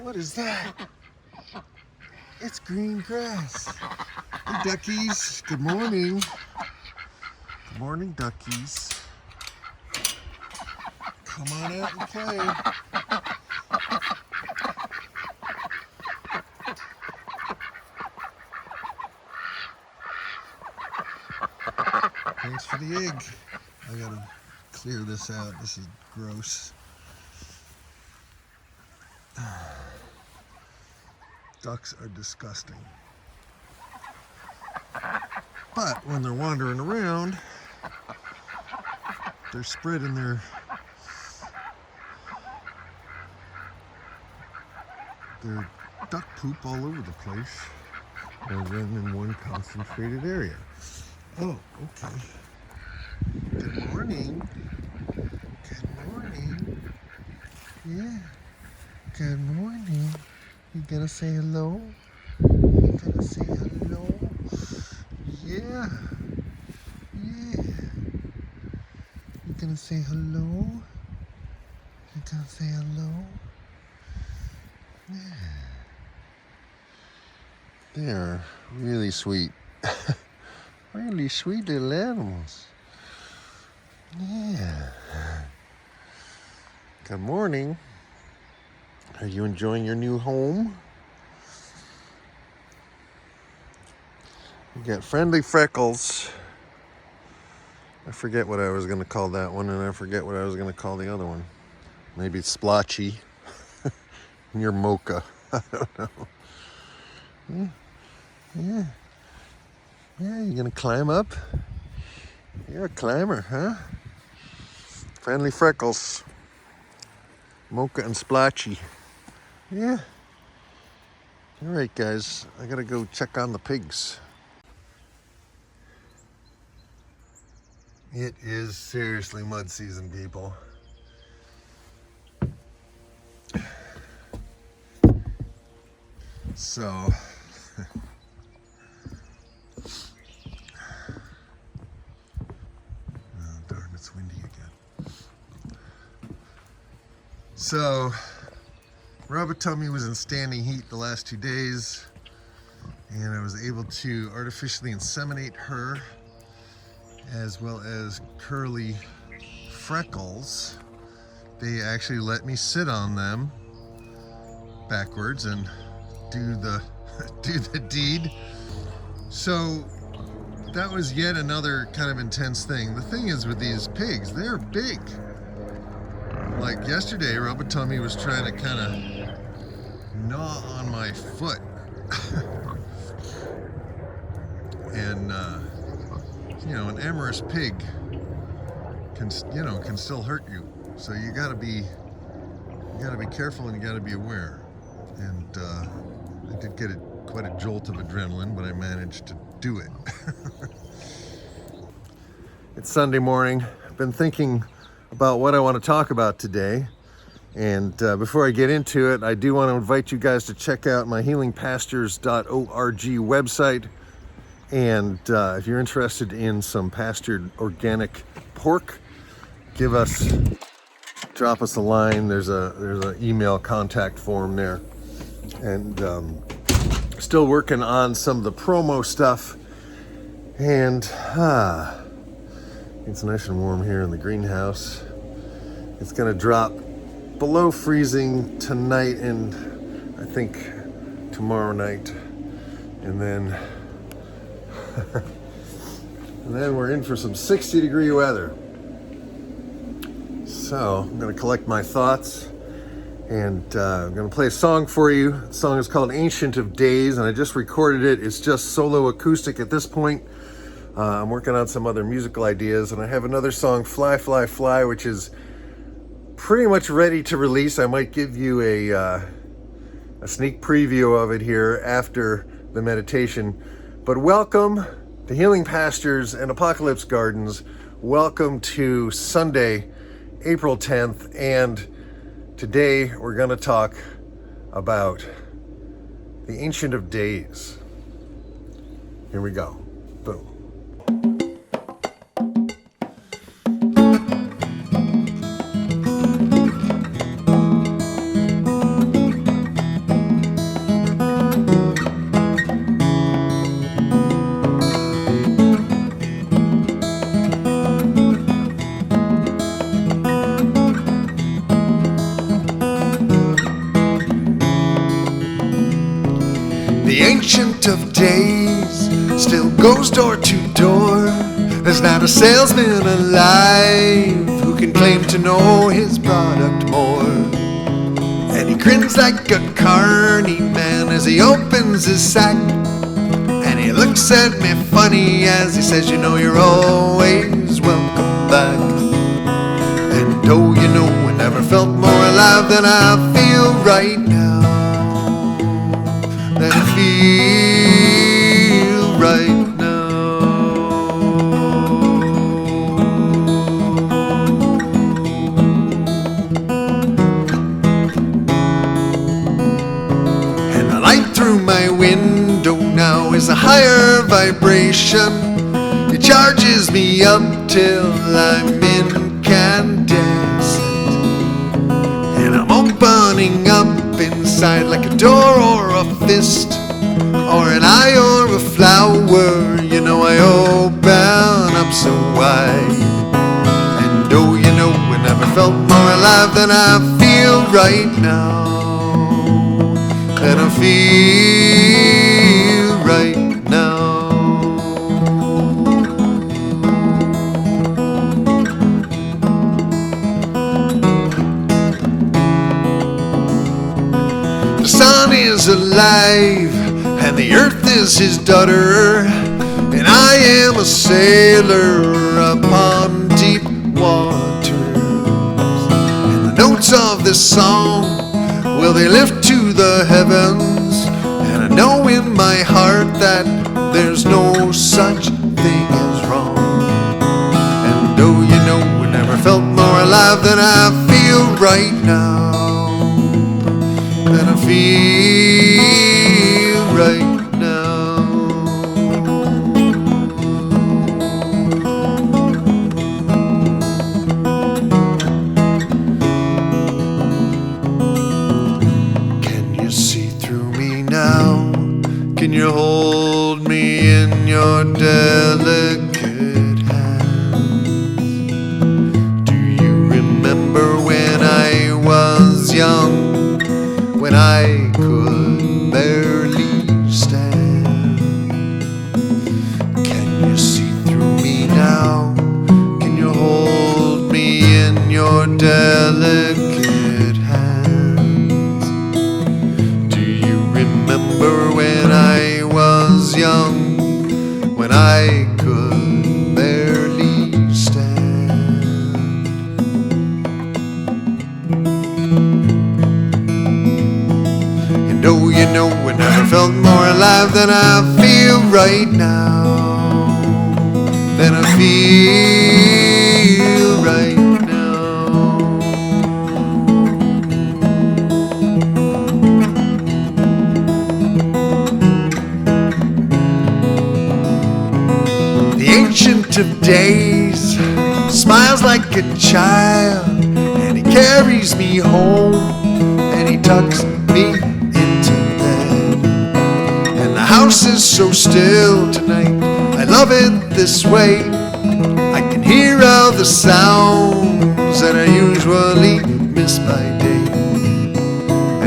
What is that? It's green grass. Hey, duckies. Good morning. Good morning, duckies. Come on out and play. Thanks for the egg. I gotta clear this out. This is gross. Ducks are disgusting. But when they're wandering around, they're spreading their duck poop all over the place rather than in one concentrated area. Oh, okay. Good morning. Good morning. Yeah. Good morning. You gonna say hello? You gonna say hello? Yeah. Yeah. You gonna say hello? You gonna say hello? Yeah. They're really sweet. Really sweet little animals. Yeah. Good morning. Are you enjoying your new home? You got Friendly Freckles. I forget what I was going to call that one, and I forget what I was going to call the other one. Maybe it's Splotchy. And you're Mocha. I don't know. Yeah. Yeah. Yeah, you gonna climb up? You're a climber, huh? Friendly Freckles. Mocha and Splotchy. Yeah. All right, guys. I gotta go check on the pigs. It is seriously mud season, people. So... it's windy again. So, Robert Tummy was in standing heat the last 2 days, and I was able to artificially inseminate her, as well as Curly Freckles. They actually let me sit on them backwards and do the deed. So that was yet another kind of intense thing. The thing is with these pigs, they're big. Like yesterday, Robert Tummy was trying to kind of gnaw on my foot. And, you know, an amorous pig can still hurt you. So you gotta be careful, and you gotta be aware. And I did get quite a jolt of adrenaline, but I managed to do it. It's Sunday morning. I've been thinking about what I want to talk about today. And before I get into it, I do want to invite you guys to check out my healingpastures.org website. And if you're interested in some pastured organic pork, drop us a line. There's an email contact form there. And still working on some of the promo stuff, and it's nice and warm here in the greenhouse. It's gonna drop below freezing tonight and I think tomorrow night, and then and then we're in for some 60-degree weather. So I'm gonna collect my thoughts. And I'm going to play a song for you. The song is called Ancient of Days, and I just recorded it. It's just solo acoustic at this point. I'm working on some other musical ideas, and I have another song, Fly, Fly, Fly, which is pretty much ready to release. I might give you a sneak preview of it here after the meditation. But welcome to Healing Pastures and Apocalypse Gardens. Welcome to Sunday, April 10th, and today we're going to talk about the Ancient of Days. Here we go. Boom. Ancient of Days still goes door to door. There's not a salesman alive who can claim to know his product more. And he grins like a carny man as he opens his sack, and he looks at me funny as he says, you know, you're always welcome back. And oh, you know, I never felt more alive than I feel right now. Than I feel right now. And the light through my window now is a higher vibration. It charges me up till I'm incandescent, and I'm opening up inside like a door or a fist, or an eye or a flower. You know, I open up so wide. And oh, you know, I never felt more alive than I feel right now. Than I feel right now. The sun is alive and the earth is his daughter, and I am a sailor upon deep waters. And the notes of this song, will they lift to the heavens? And I know in my heart that there's no such thing as wrong. And oh, you know, I never felt more alive than I feel right now. Than I feel right now. Can you see through me now? Can you hold me in your delicate hands? Do you remember when I was young? When I could barely stand. Can you see through me now? Can you hold me in your delicate hands? Do you remember when I was young? When I could barely stand. Oh, you know, I never felt more alive than I feel right now. Than I feel right now. The Ancient of Days smiles like a child, and he carries me home, and he tucks me. The house is so still tonight, I love it this way. I can hear all the sounds that I usually miss by day.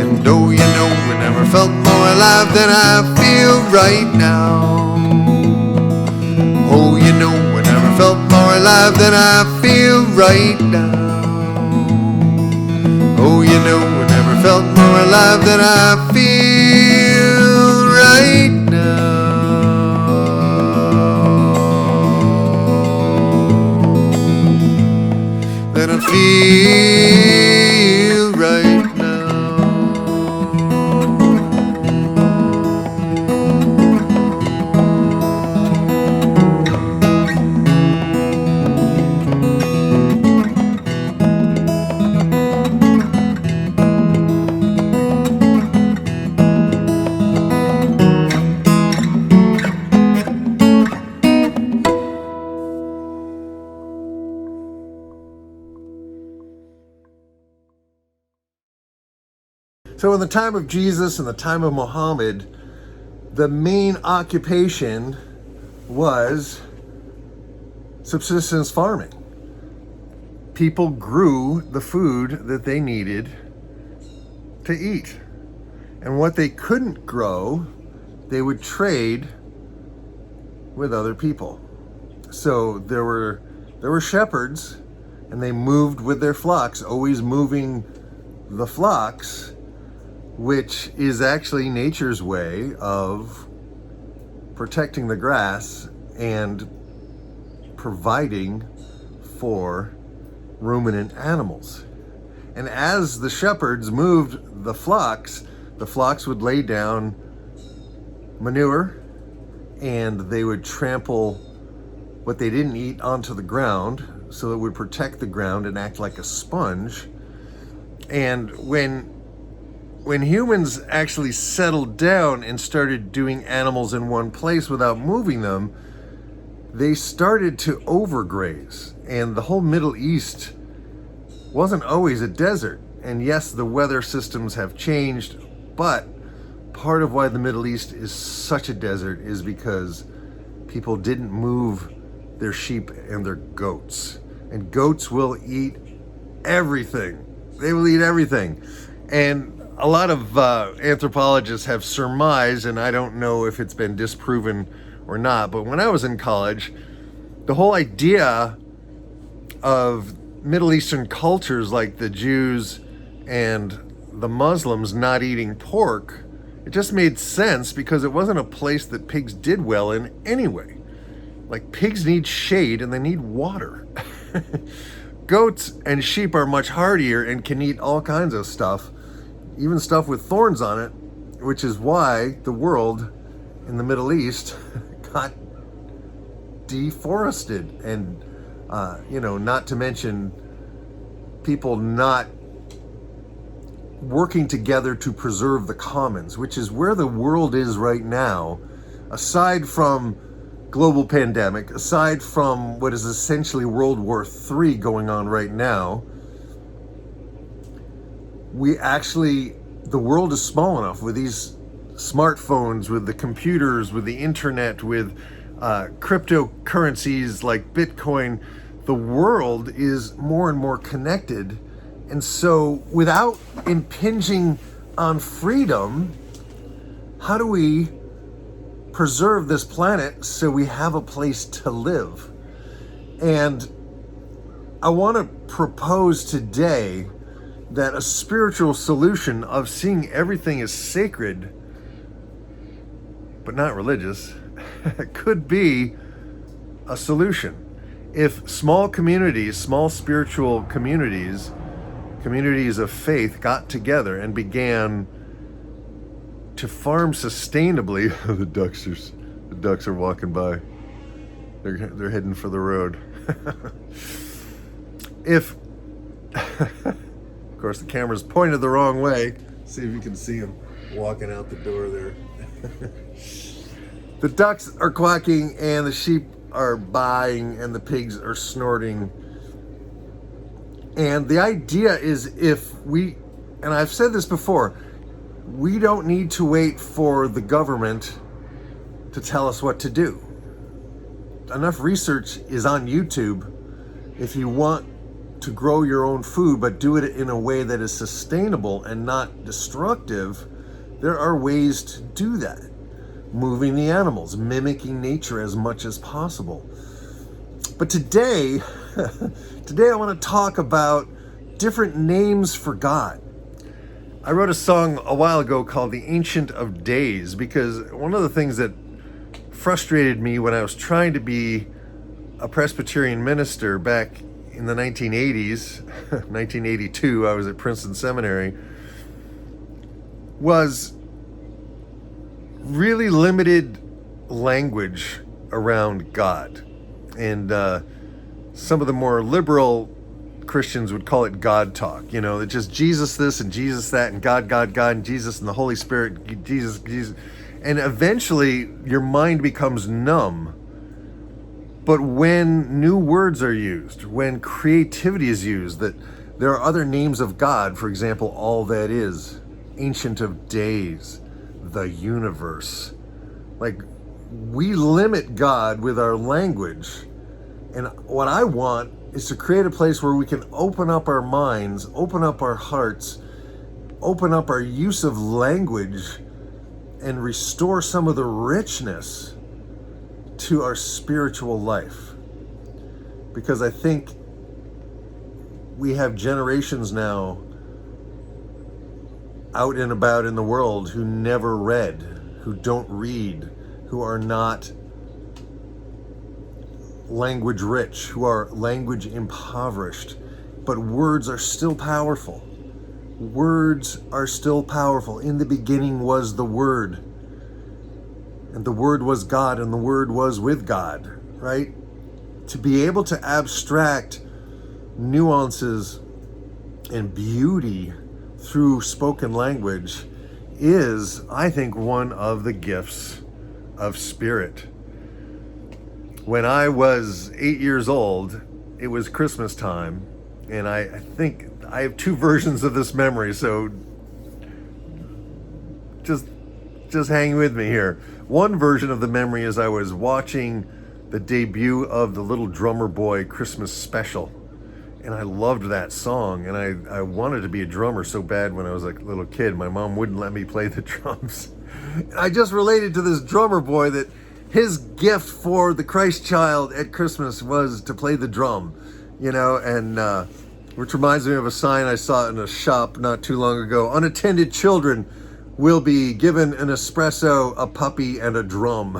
And oh, you know, I never felt more alive than I feel right now. Oh, you know, I never felt more alive than I feel right now. Oh, you know, I never felt more alive than I feel right now. Than I feel right now. So in the time of Jesus and the time of Muhammad, the main occupation was subsistence farming. People grew the food that they needed to eat. And what they couldn't grow, they would trade with other people. So there were shepherds, and they moved with their flocks, always moving the flocks, which is actually nature's way of protecting the grass and providing for ruminant animals. And as the shepherds moved the flocks would lay down manure, and they would trample what they didn't eat onto the ground, so it would protect the ground and act like a sponge. And when humans actually settled down and started doing animals in one place without moving them, they started to overgraze. And the whole Middle East wasn't always a desert. And yes, the weather systems have changed, but part of why the Middle East is such a desert is because people didn't move their sheep and their goats. And goats will eat everything. They will eat everything. And a lot of anthropologists have surmised, and I don't know if it's been disproven or not, but when I was in college, the whole idea of Middle Eastern cultures like the Jews and the Muslims not eating pork, it just made sense because it wasn't a place that pigs did well in anyway. Like, pigs need shade and they need water. Goats and sheep are much hardier and can eat all kinds of stuff, even stuff with thorns on it, which is why the world in the Middle East got deforested. And, not to mention people not working together to preserve the commons, which is where the world is right now, aside from global pandemic, aside from what is essentially World War III going on right now. The world is small enough with these smartphones, with the computers, with the internet, with cryptocurrencies like Bitcoin. The world is more and more connected. And so without impinging on freedom, how do we preserve this planet so we have a place to live? And I want to propose today that a spiritual solution of seeing everything as sacred, but not religious, could be a solution. If small communities, small spiritual communities of faith got together and began to farm sustainably. The ducks are walking by. They're heading for the road. If, of course, the camera's pointed the wrong way. See if you can see them walking out the door there. The ducks are quacking and the sheep are baaing and the pigs are snorting. And the idea is, and I've said this before, we don't need to wait for the government to tell us what to do. Enough research is on YouTube. If you want to grow your own food, but do it in a way that is sustainable and not destructive, there are ways to do that. Moving the animals, mimicking nature as much as possible. But today I want to talk about different names for God. I wrote a song a while ago called The Ancient of Days, because one of the things that frustrated me when I was trying to be a Presbyterian minister back in the 1980s, 1982, I was at Princeton Seminary, was really limited language around God. And some of the more liberal Christians would call it God talk, that just Jesus this and Jesus that and God, and Jesus and the Holy Spirit, Jesus. And eventually your mind becomes numb. But when new words are used, when creativity is used, that there are other names of God, for example, all that is, Ancient of Days, the universe. Like, we limit God with our language. And what I want is to create a place where we can open up our minds, open up our hearts, open up our use of language, and restore some of the richness to our spiritual life. Because I think we have generations now out and about in the world who never read, who don't read, who are not language rich, who are language impoverished. But words are still powerful. Words are still powerful. In the beginning was the Word, and the Word was God, and the Word was with God, right? To be able to abstract nuances and beauty through spoken language is, I think, one of the gifts of spirit. When I was 8 years old, it was Christmas time, and I think I have two versions of this memory, so just hang with me here. One version of the memory is I was watching the debut of the Little Drummer Boy Christmas special, and I loved that song, and I wanted to be a drummer so bad when I was a little kid. My mom wouldn't let me play the drums. And I just related to this drummer boy that his gift for the Christ child at Christmas was to play the drum, and which reminds me of a sign I saw in a shop not too long ago. Unattended children will be given an espresso, a puppy, and a drum.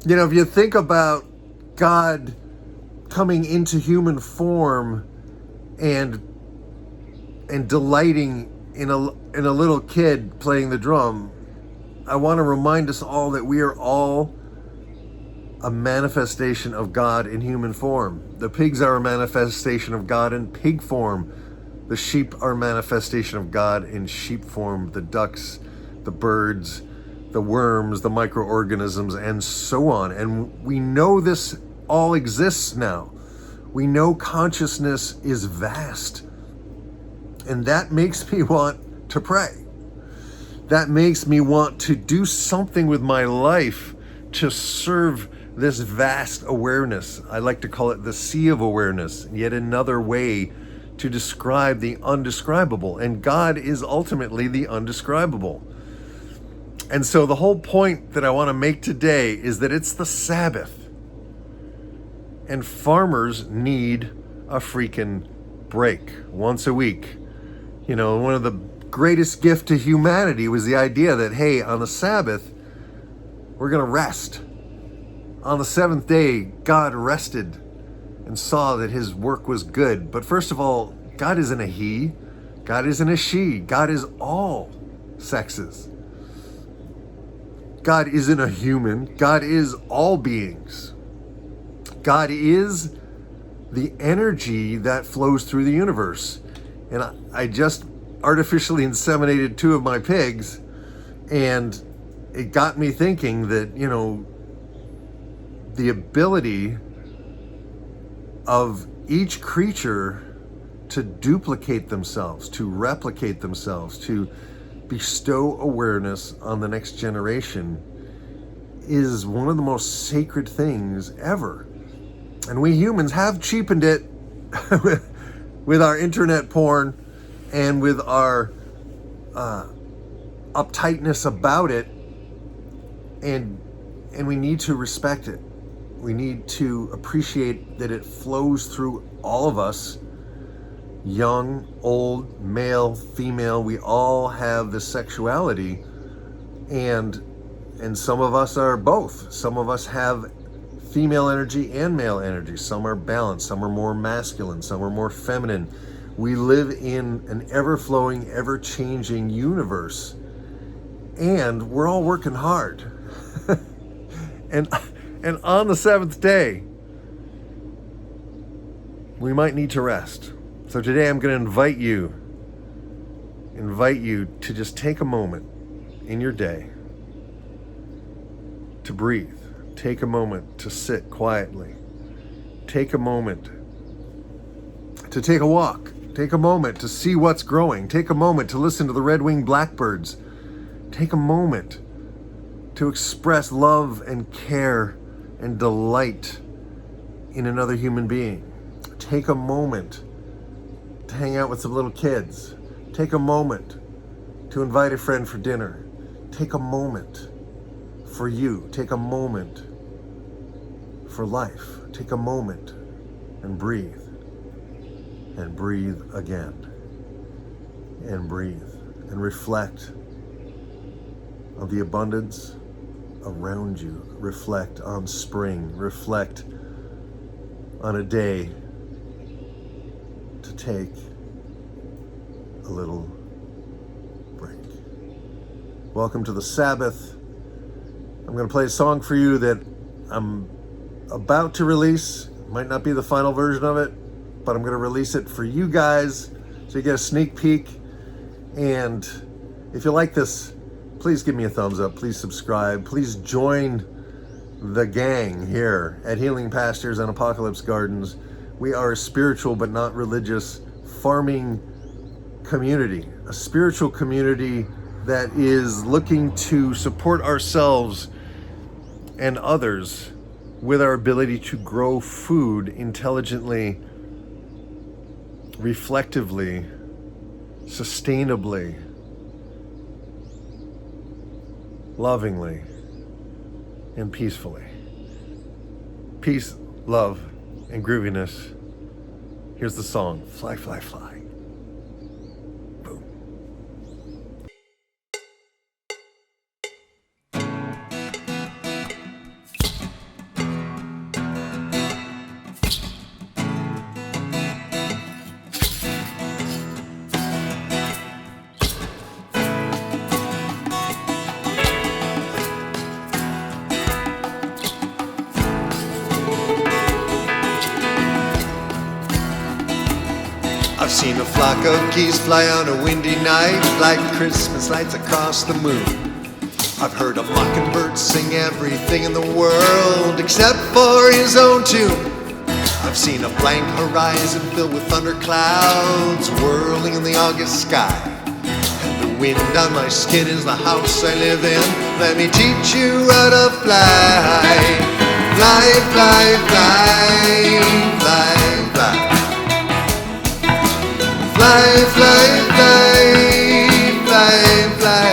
If you think about God coming into human form and delighting in a little kid playing the drum, I want to remind us all that we are all a manifestation of God in human form. The pigs are a manifestation of God in pig form. The sheep are a manifestation of God in sheep form. The ducks, the birds, the worms, the microorganisms, and so on. And we know this all exists now. We know consciousness is vast. And that makes me want to pray. That makes me want to do something with my life to serve this vast awareness. I like to call it the sea of awareness, yet another way to describe the undescribable. And God is ultimately the undescribable. And so the whole point that I want to make today is that it's the Sabbath. And farmers need a freaking break once a week. One of the greatest gift to humanity was the idea that, hey, on the Sabbath, we're going to rest. On the seventh day, God rested and saw that his work was good. But first of all, God isn't a he. God isn't a she. God is all sexes. God isn't a human. God is all beings. God is the energy that flows through the universe. And I just artificially inseminated 2 of my pigs, and it got me thinking that, the ability of each creature to duplicate themselves, to replicate themselves, to bestow awareness on the next generation is one of the most sacred things ever. And we humans have cheapened it with our internet porn and with our uptightness about it, and we need to respect it. We need to appreciate that it flows through all of us, young, old, male, female. We all have this sexuality, and some of us are both. Some of us have female energy and male energy. Some are balanced, some are more masculine, some are more feminine. We live in an ever-flowing, ever-changing universe, and we're all working hard. And on the seventh day, we might need to rest. So today I'm going to invite you to just take a moment in your day to breathe. Take a moment to sit quietly. Take a moment to take a walk. Take a moment to see what's growing. Take a moment to listen to the red-winged blackbirds. Take a moment to express love and care and delight in another human being. Take a moment to hang out with some little kids. Take a moment to invite a friend for dinner. take a moment for you. Take a moment for life. Take a moment and breathe. And breathe again. And breathe. And reflect on the abundance around you. Reflect on spring. Reflect on a day to take a little break. Welcome to the Sabbath. I'm going to play a song for you that I'm about to release. Might not be the final version of it, but I'm going to release it for you guys so you get a sneak peek. And if you like this, please give me a thumbs up. Please subscribe. Please join the gang here at Healing Pastures and Apocalypse Gardens. We are a spiritual but not religious farming community, a spiritual community that is looking to support ourselves and others with our ability to grow food intelligently, reflectively, sustainably, lovingly, and peacefully. Peace, love, and grooviness. Here's the song, Fly, Fly, Fly. Boom. I've seen a flock of geese fly on a windy night like Christmas lights across the moon. I've heard a mockingbird sing everything in the world except for his own tune. I've seen a blank horizon filled with thunderclouds whirling in the August sky. And the wind on my skin is the house I live in. Let me teach you how to fly. Fly, fly, fly, fly, fly. Fly, fly, fly, fly, fly.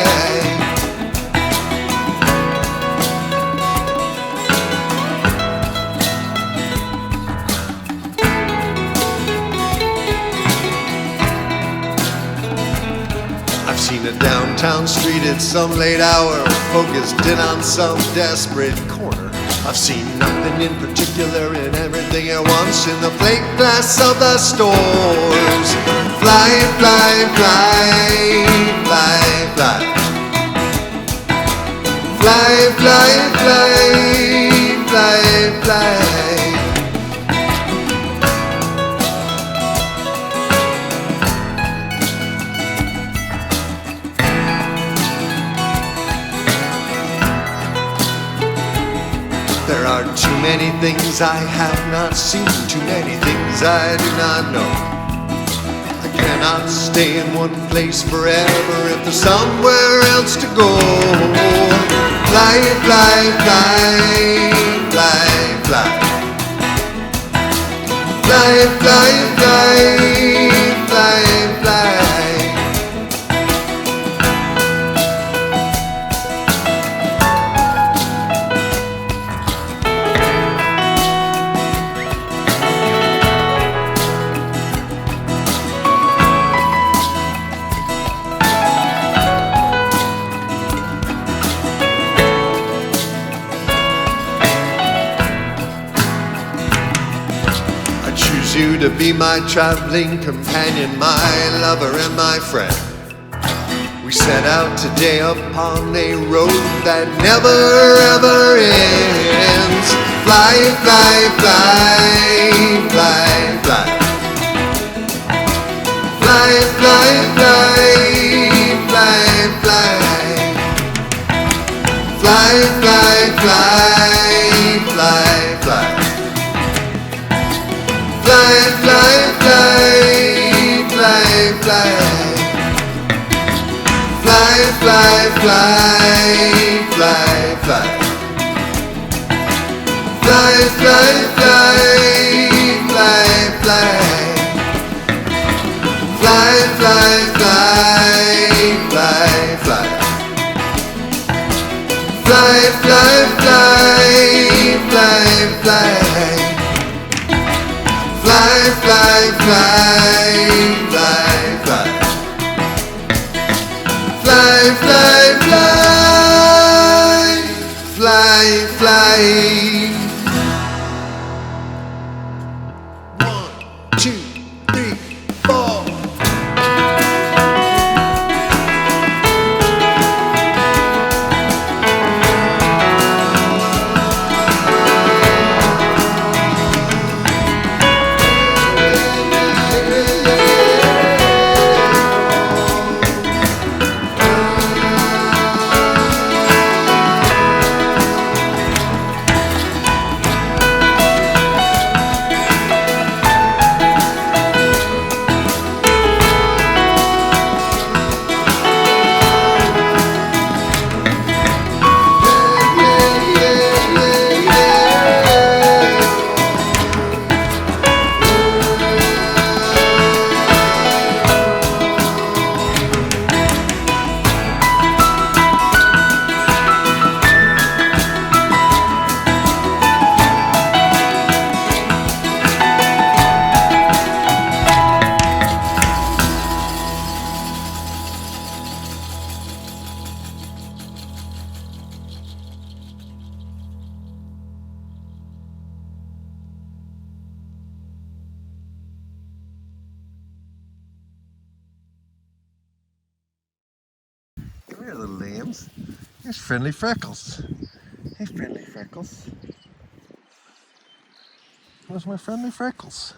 I've seen a downtown street at some late hour, focused in on some desperate corner. I've seen nothing in particular in everything at once in the plate glass of the stores. Fly, fly, fly, fly, fly. Fly, fly, fly, fly, fly. There are too many things I have not seen, too many things I do not know. I cannot stay in one place forever if there's somewhere else to go. Fly, fly, fly, fly, fly. Fly, fly, fly, fly, fly. You to be my traveling companion, my lover and my friend. We set out today upon a road that never ever ends. Fly, fly, fly, fly, fly. Fly, fly, fly, fly, fly. Fly, fly, fly, fly, fly. Fly, fly, fly, fly, fly. Fly, fly, fly, fly, fly. Fly, fly, fly, fly, fly. Fly, fly, fly, fly, fly. Fly, fly, fly, fly, fly. Fly, fly, fly, fly, fly. Fly, fly, fly, fly, fly. 1, 2, 3, 4. Come here, little lambs. Here's Friendly Freckles. Hey, Friendly Freckles. Where's my Friendly Freckles?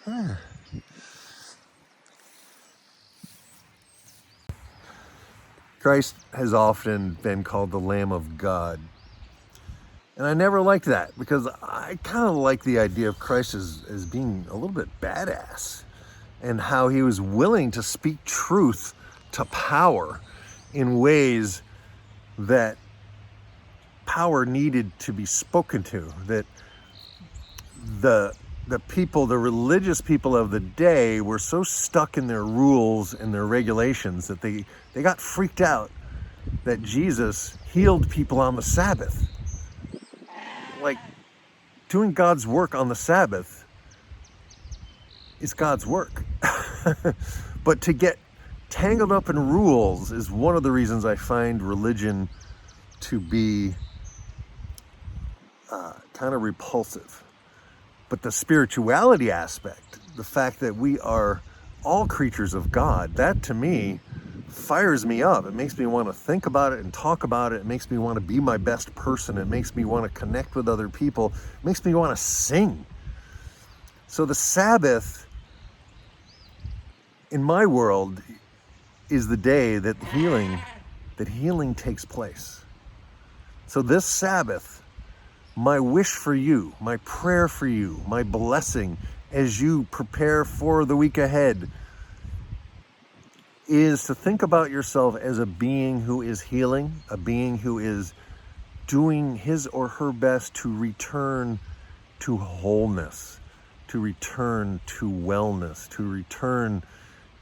Huh. Christ has often been called the Lamb of God. And I never liked that because I kind of like the idea of Christ as being a little bit badass and how he was willing to speak truth to power in ways that power needed to be spoken to, that the people, the religious people of the day were so stuck in their rules and their regulations that they got freaked out that Jesus healed people on the Sabbath. Like, doing God's work on the Sabbath is God's work. But to get tangled up in rules is one of the reasons I find religion to be kind of repulsive. But the spirituality aspect, the fact that we are all creatures of God, that to me fires me up. It makes me want to think about it and talk about it. It makes me want to be my best person. It makes me want to connect with other people. It makes me want to sing. So the Sabbath, in my world, is the day that healing takes place. So this Sabbath, my wish for you, my prayer for you, my blessing as you prepare for the week ahead is to think about yourself as a being who is healing, a being who is doing his or her best to return to wholeness, to return to wellness, to return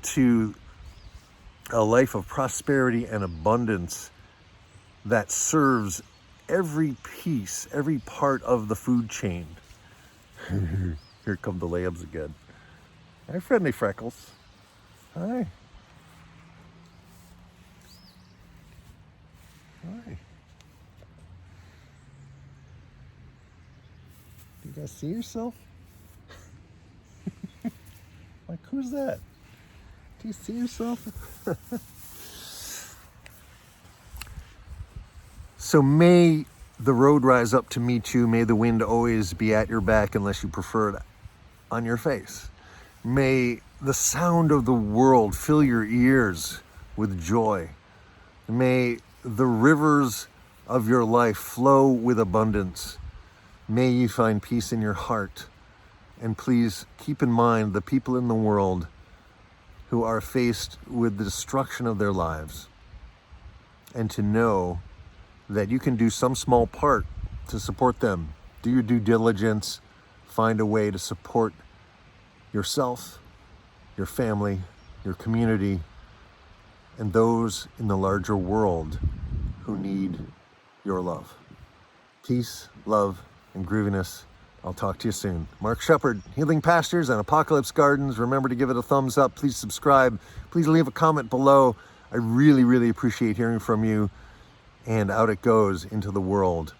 to a life of prosperity and abundance that serves every piece, every part of the food chain. Here come the lambs again. Hi, Friendly Freckles. Hi. Hi. You guys see yourself? Like, who's that? Do you see yourself? So may the road rise up to meet you. May the wind always be at your back unless you prefer it on your face. May the sound of the world fill your ears with joy. May the rivers of your life flow with abundance. May you find peace in your heart. And please keep in mind the people in the world who are faced with the destruction of their lives, and to know that you can do some small part to support them. Do your due diligence, find a way to support yourself, your family, your community, and those in the larger world who need your love. Peace, love, and grooviness. I'll talk to you soon. Mark Shepard, Healing Pastures and Apocalypse Gardens. Remember to give it a thumbs up. Please subscribe. Please leave a comment below. I really, really appreciate hearing from you. And out it goes into the world.